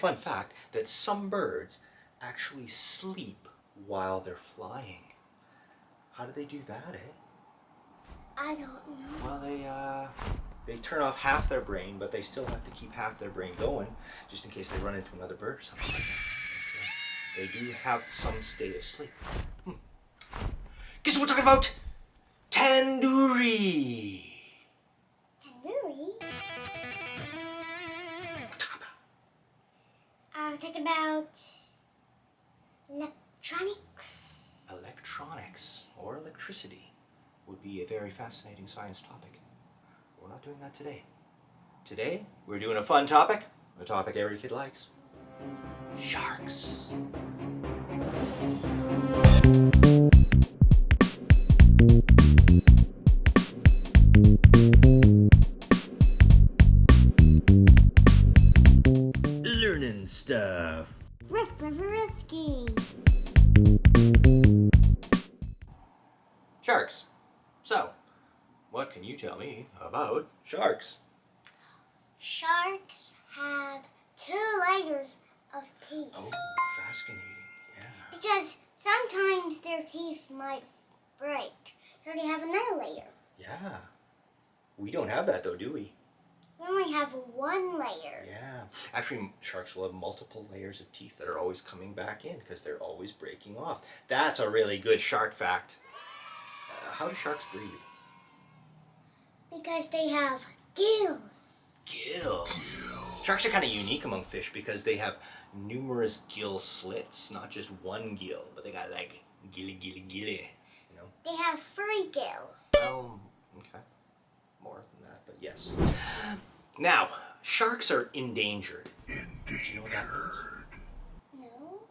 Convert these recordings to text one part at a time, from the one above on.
fun fact that some birds actually sleep while they're flying. How do they do that, eh? I don't know. Well, they turn off half their brain, but they still have to keep half their brain going, just in case they run into another bird or something like that. They do have some state of sleep. Guess what we're talking about? Tandoori. Tandoori? What talking about? I'm talking about electronics. Electronics or electricity would be a very fascinating science topic. We're not doing that today. Today, we're doing a fun topic, a topic every kid likes. Sharks. Learning stuff. Risky. Sharks. So, what can you tell me about sharks? Sharks have 2 layers of teeth. Oh, fascinating. Yeah. Because sometimes their teeth might break. So they have another layer. Yeah. We don't have that though, do we? We only have 1 layer. Yeah. Actually, sharks will have multiple layers of teeth that are always coming back in because they're always breaking off. That's a really good shark fact. How do sharks breathe? Because they have gills. Gills. Sharks are kind of unique among fish because they have numerous gill slits, not just one gill, but they got like gilly, you know? They have 3 gills. Well, okay. More than that, but yes. Now, sharks are endangered. Do you know what that means? No.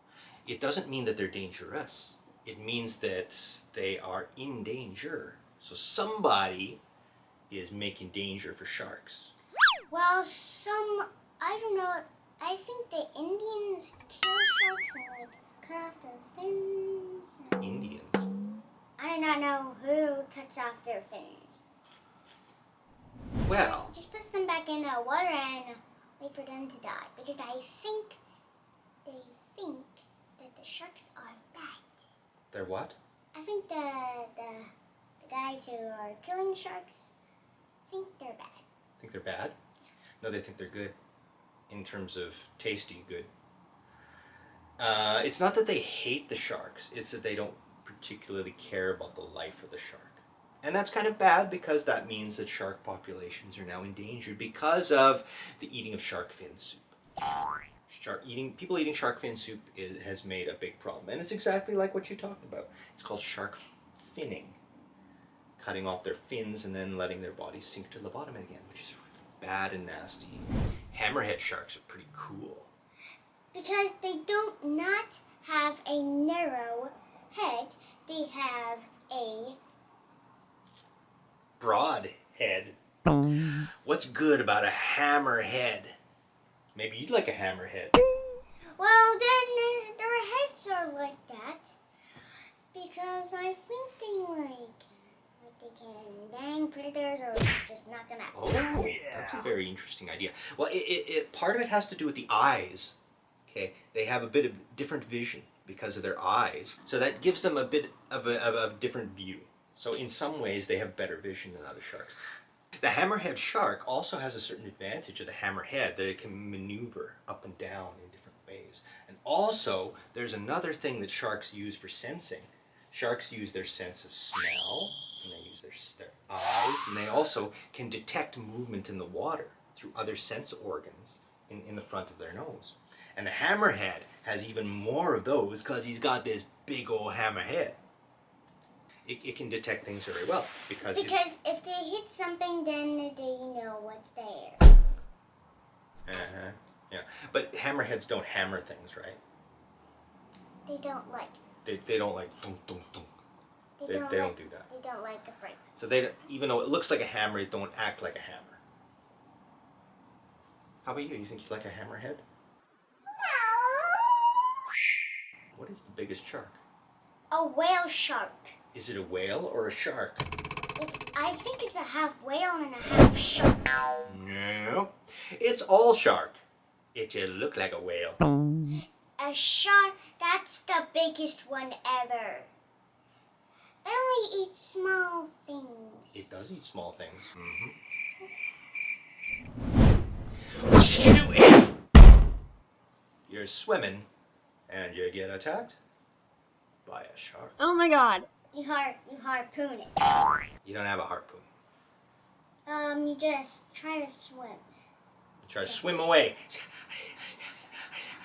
It doesn't mean that they're dangerous. It means that they are in danger. So somebody is making danger for sharks. Well, I don't know, I think the Indians kill sharks and cut off their fins. Indians? I do not know who cuts off their fins. Well, Just puts them back in the water and wait for them to die. Because I think they think that the sharks are bad. they're what? I think the guys who are killing sharks think they're bad. Think they're bad? No, they think they're good. In terms of tasty good. It's not that they hate the sharks. It's that they don't particularly care about the life of the shark. And that's kind of bad because that means that shark populations are now endangered because of the eating of shark fin soup. People eating shark fin soup has made a big problem. And it's exactly like what you talked about. It's called shark finning. Cutting off their fins and then letting their bodies sink to the bottom again, which is really bad and nasty. Hammerhead sharks are pretty cool. Because they don't not have a narrow head. They have a Broad head. What's good about a hammerhead? Maybe you'd like a hammerhead. Well, then their heads are like that because I think they can bang predators or just knock them out. Oh, that's a very interesting idea. Well, part of it has to do with the eyes. Okay, they have a bit of different vision because of their eyes, so that gives them a bit of a different view. So in some ways, they have better vision than other sharks. The hammerhead shark also has a certain advantage of the hammerhead that it can maneuver up and down in different ways. And also, there's another thing that sharks use for sensing. Sharks use their sense of smell, and they use their eyes, and they also can detect movement in the water through other sense organs in the front of their nose. And the hammerhead has even more of those because he's got this big old hammerhead. It can detect things very well because if they hit something, then they know what's there. Yeah, but hammerheads don't hammer things, right? They don't like. They don't like dunk dunk dunk. They don't do that. They don't like a break. So even though it looks like a hammer, it don't act like a hammer. How about you? You think you like a hammerhead? What is the biggest shark? A whale shark. Is it a whale or a shark? I think it's a half whale and a half shark. No, it's all shark. It just looked like a whale. A shark, that's the biggest one ever. It only eats small things. It does eat small things. What should you do if you're swimming and you get attacked by a shark? Oh my god. You harpoon it. You don't have a harpoon. You just try to swim. You try to swim away.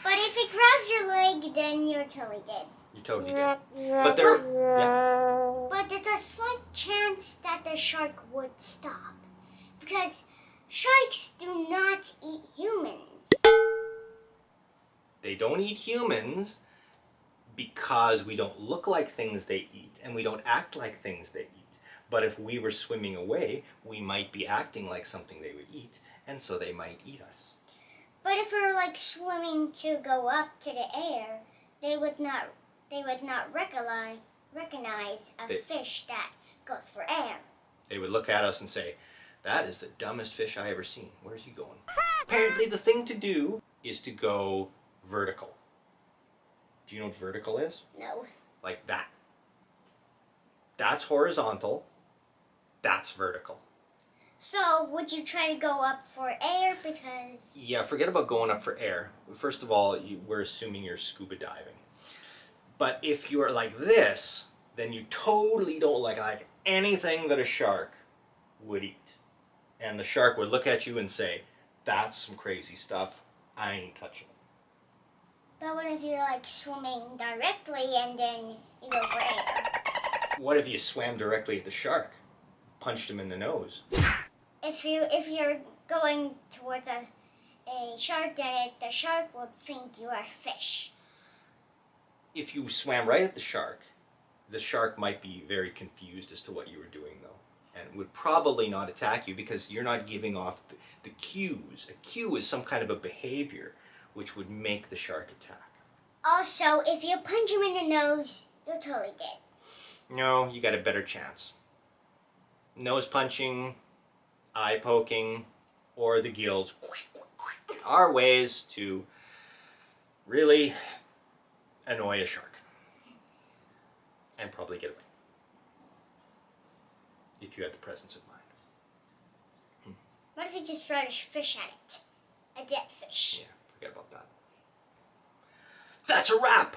But if it grabs your leg, then you're totally dead. You're totally dead. But yeah. But there's a slight chance that the shark would stop. Because sharks do not eat humans. They don't eat humans because we don't look like things they eat and we don't act like things they eat. But if we were swimming away, we might be acting like something they would eat, and so they might eat us. But if we were like swimming to go up to the air, they would not recognize a fish that goes for air. They would look at us and say, "That is the dumbest fish I ever seen. Where's he going?" Apparently the thing to do is to go vertical. Do you know what vertical is? No. Like that. That's horizontal. That's vertical. So would you try to go up for air because... Yeah, forget about going up for air. First of all, we're assuming you're scuba diving. But if you're like this, then you totally don't like anything that a shark would eat. And the shark would look at you and say, "That's some crazy stuff. I ain't touching it." But what if you're like swimming directly and then you go for air? What if you swam directly at the shark? Punched him in the nose. If you're going towards a shark, then the shark would think you are a fish. If you swam right at the shark might be very confused as to what you were doing, though, and would probably not attack you because you're not giving off the cues. A cue is some kind of a behavior which would make the shark attack. Also, if you punch him in the nose, you're totally dead. No, you got a better chance. Nose punching, eye poking, or the gills are ways to really annoy a shark and probably get away if you had the presence of mind. What if you just throw a fish at it? A dead fish. Yeah, forget about that. That's a wrap!